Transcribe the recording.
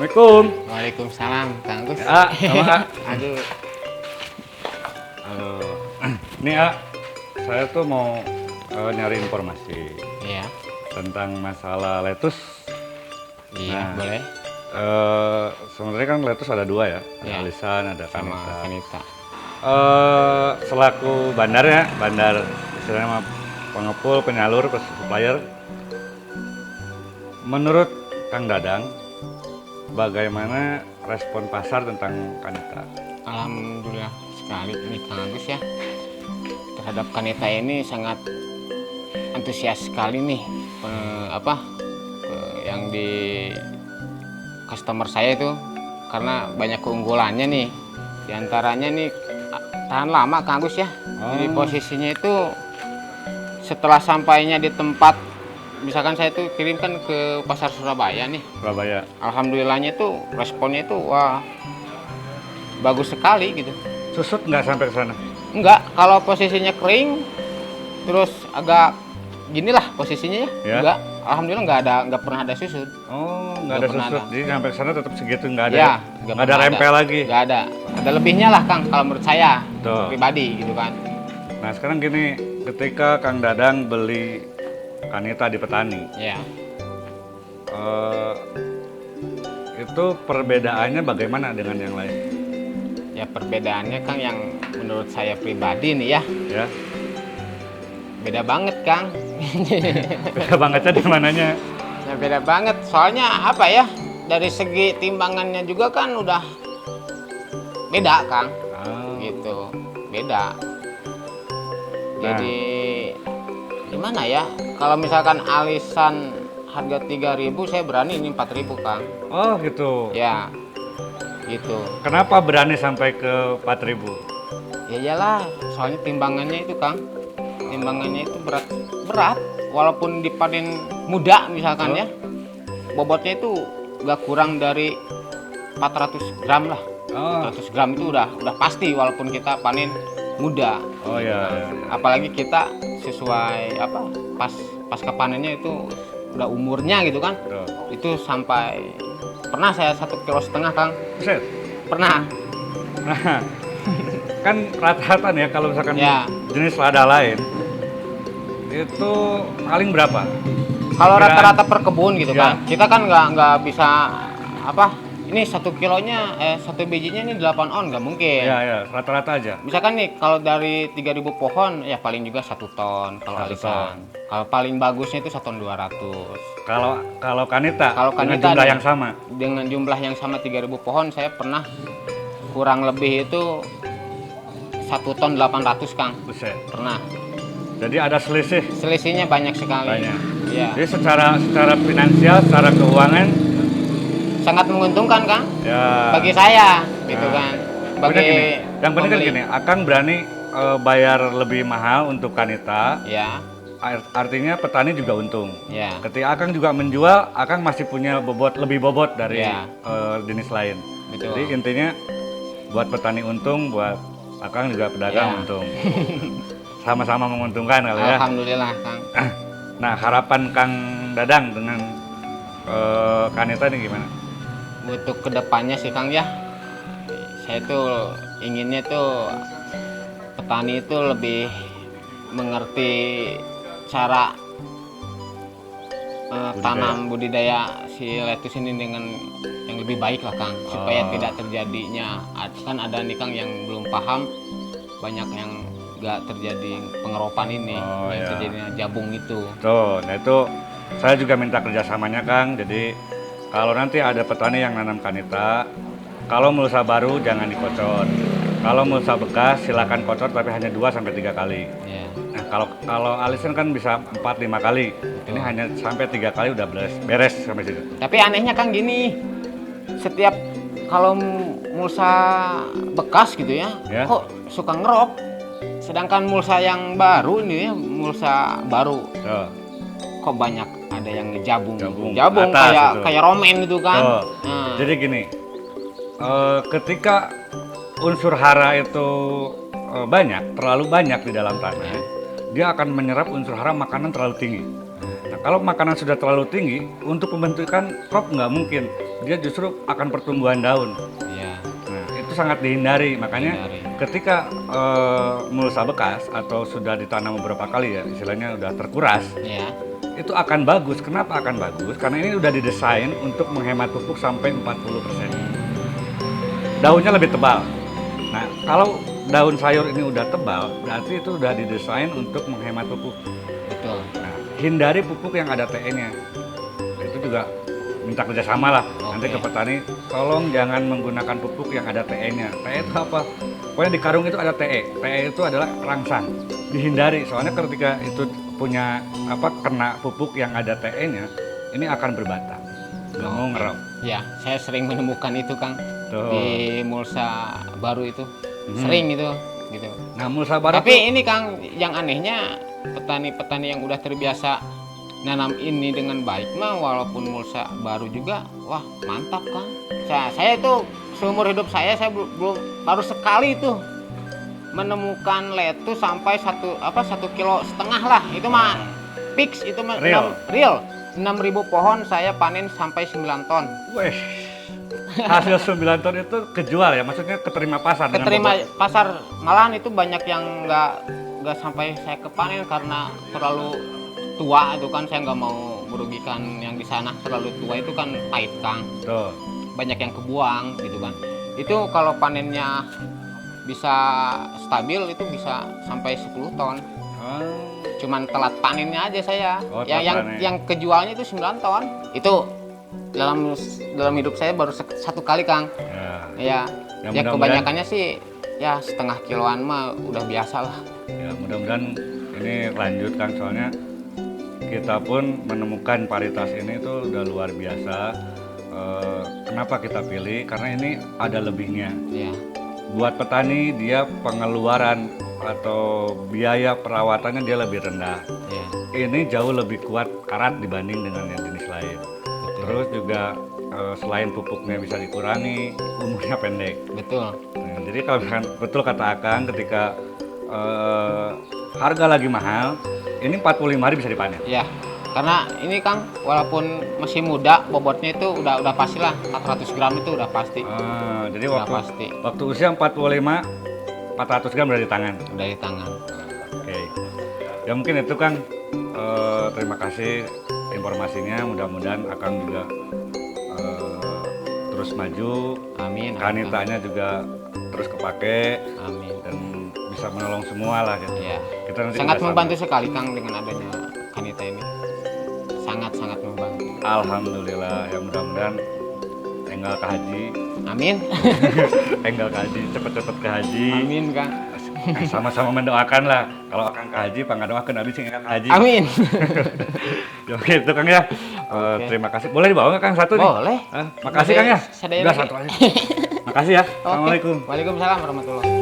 Assalamualaikum. Waalaikumsalam, Kang Gus. Sama Kak. Aduh, Nih saya tuh mau nyari informasi iya, tentang masalah lettuce. iya, Nah, boleh. Sebenarnya kan lettuce ada dua ya, ada Iya. alisan, ada Sama kanita. Kanita. Selaku bandar ya, bandar istilahnya mah pengepul, penyalur, supplier. Menurut Kang Dadang, bagaimana respon pasar tentang kanita? Alhamdulillah sekali nih Kang Agus ya. Terhadap Kanita ini sangat antusias sekali nih yang di customer saya itu karena banyak keunggulannya nih. Di antaranya nih tahan lama Kang Agus ya. Jadi posisinya itu setelah sampainya di tempat, misalkan saya tuh kirimkan ke pasar Surabaya nih. Surabaya. Alhamdulillahnya itu responnya itu wah bagus sekali gitu. Susut nggak sampai ke sana? Enggak, kalau posisinya kering terus agak ginilah posisinya ya. Ya. Enggak, alhamdulillah nggak pernah ada susut. Oh, nggak Nggak ada pernah susut. ada. Jadi sampai ke sana tetap segitu, nggak ada, Ya, nggak ada rempel lagi. Nggak ada. Ada lebihnya lah Kang kalau menurut saya Tuh. pribadi gitu kan. Nah sekarang gini, ketika Kang Dadang beli kanita di petani, Ya. itu perbedaannya bagaimana dengan yang lain? Ya perbedaannya Kang yang menurut saya pribadi nih ya, Ya, beda banget Kang. beda bangetnya di mananya? Ya beda banget, soalnya apa ya, dari segi timbangannya juga kan udah beda Kang, gitu, beda. Jadi gimana ya, kalau misalkan alisan harga 3.000 saya berani ini 4.000 Kang. Oh gitu. Ya, gitu. Kenapa berani sampai ke 4.000? Ya iyalah, soalnya timbangannya itu Kang, timbangannya itu berat, walaupun dipanen muda misalkan ya, bobotnya itu gak kurang dari 400 gram lah. 400 gram itu udah pasti walaupun kita panen muda. Oh ya. Apalagi kita sesuai pasca panennya itu udah umurnya gitu kan. Tuh. Itu sampai pernah saya 1,5 kilo Kang. Buset. Pernah. Nah, kan rata-rata nih ya kalau misalkan Ya. jenis lada lain itu paling berapa? Kalau Perkiraan. rata-rata per kebun gitu Ya. kan, kita kan nggak bisa ini 1 kilonya 1 bijinya ini 8 on nggak mungkin. Ya, rata-rata aja. Misalkan nih kalau dari 3.000 pohon ya paling juga 1 ton kalau 1 alisan. Kalau paling bagusnya itu 1,2 ton. Kalau kanita, Kalau dengan kanita jumlah yang sama. Dengan jumlah yang sama 3.000 pohon saya pernah kurang lebih itu 1 ton 800 Kang. Buset. Pernah. Jadi ada selisih Selisihnya banyak sekali. banyak. Iya. Jadi secara finansial, secara keuangan Sangat menguntungkan Kang. ya. Bagi saya gitu kan. Bagi yang penting kan pembeli. gini, Akang berani bayar lebih mahal untuk kanita. Ya, Artinya petani juga untung. ya. Ketika Akang juga menjual, Akang masih punya lebih bobot dari Ya. jenis lain. Betul. Jadi intinya buat petani untung, buat Akang juga pedagang Ya. untung. Sama-sama menguntungkan kali ya. Alhamdulillah Kang. Nah, harapan Kang Dadang dengan kanita ini gimana? Untuk kedepannya sih Kang ya, saya tuh inginnya tuh petani itu lebih mengerti cara tanam budidaya si lettuce ini dengan yang lebih baik lah Kang, supaya tidak terjadinya kan ada nih Kang yang belum paham, banyak yang nggak terjadi pengeropan ini, yang terjadinya jabung itu. Tuh, nah itu saya juga minta kerjasamanya Kang. Jadi kalau nanti ada petani yang nanam kanita, kalau mulsa baru jangan dikocor. Kalau mulsa bekas silakan kocor tapi hanya 2-3 kali. Ya. Nah, kalau alisan kan bisa 4-5 kali. Ini hanya sampai 3 kali udah beres sampai situ. Tapi anehnya Kang gini, setiap kalau mulsa bekas gitu ya, Ya. kok suka ngerok. Sedangkan mulsa yang baru ini ya, mulsa baru, Tuh. kok banyak ada yang ngejabung, Jabung atas itu. kayak romen itu kan. Tuh. Nah, Jadi gini, ketika unsur hara itu terlalu banyak di dalam tanah, dia akan menyerap unsur hara makanan terlalu tinggi. Nah, kalau makanan sudah terlalu tinggi, untuk pembentukan crop nggak mungkin. Dia justru akan pertumbuhan daun. Iya. Nah, itu sangat dihindari. Makanya Dihindari. ketika mulsa bekas atau sudah ditanam beberapa kali ya, istilahnya udah terkuras, Iya. itu akan bagus. Kenapa akan bagus? Karena ini udah didesain untuk menghemat pupuk sampai 40%. Daunnya lebih tebal. Nah, kalau daun sayur ini udah tebal, berarti itu udah didesain untuk menghemat pupuk. Betul. Nah, hindari pupuk yang ada TE-nya. Itu juga minta kerjasama lah. Nanti Oke. ke petani, tolong jangan menggunakan pupuk yang ada TE-nya. TE itu apa? Pokoknya di karung itu ada TE. TE itu adalah rangsang. Dihindari, soalnya ketika itu punya kena pupuk yang ada TE-nya, ini akan berbatang. Nggak mau ngerap. Ya, saya sering menemukan itu Kang Tuh. di mulsa baru itu. Sering itu gitu. Nah, mulsa baru Tapi ini Kang, yang anehnya petani-petani yang udah terbiasa nanam ini dengan baik mah walaupun mulsa baru juga, wah mantap Kang. Saya itu seumur hidup saya belum baru sekali itu menemukan letu sampai 1,5 kilo lah. Itu mah fix, itu mah Real. real. 6.000 pohon saya panen sampai 9 ton. Weh, hasil 9 ton itu kejual ya? Maksudnya keterima pasar? dengan Keterima bobot? pasar, malahan itu banyak yang nggak sampai saya kepanen karena terlalu tua itu kan, saya nggak mau merugikan yang di sana. Terlalu tua itu kan pahit Kang, Tuh. banyak yang kebuang gitu kan. Itu kalau panennya bisa stabil itu bisa sampai 10 ton. Oh. Cuman telat panennya aja saya. Oh, telat panen. Yang kejualnya itu 9 ton. Itu dalam hidup saya baru satu kali Kang. Ya. Ya, Ya, yang mudah-mudahan- kebanyakannya sih ya setengah kiloan mah udah biasa lah. Ya, mudah-mudahan ini lanjut Kang, soalnya kita pun menemukan varietas ini tuh udah luar biasa. Kenapa kita pilih? Karena ini ada lebihnya. Ya, Buat petani dia pengeluaran atau biaya perawatannya dia lebih rendah. ya, Ini jauh lebih kuat karat dibanding dengan yang jenis lain. Terus juga selain pupuknya bisa dikurangi, umurnya pendek. betul. Nah, jadi kalau misalkan betul kata Akang, ketika harga lagi mahal, ini 45 hari bisa dipanen. Ya, karena ini Kang walaupun masih muda, bobotnya itu udah pasti lah 400 gram itu udah pasti. Jadi Udah pasti. waktu usia 45, 400 gram udah di tangan. Udah di tangan. Oke. Ya mungkin itu Kang. Terima kasih informasinya. Mudah-mudahan Akang juga terus maju. Amin. Kanitanya juga terus kepake Amin. dan bisa menolong semua lah ya. Ya. Kita nanti Sangat kerjasama. membantu sekali Kang dengan adanya Kanita ini. Sangat membantu. Alhamdulillah, ya mudah-mudahan Enggal ke haji, Amin. Enggal ke haji, cepet-cepet ke haji. Amin Kang. Sama-sama mendoakan lah. Kalau akan ke haji, pak doakan habis Enggal ke haji. Amin. Ya gitu Kang ya. Oke. Terima kasih. Boleh dibawa nggak Kang satu nih? Boleh. Makasih Kang ya. Sadaya Udah lagi. satu aja. Makasih ya. Oke. Assalamualaikum. Waalaikumsalam warahmatullahi.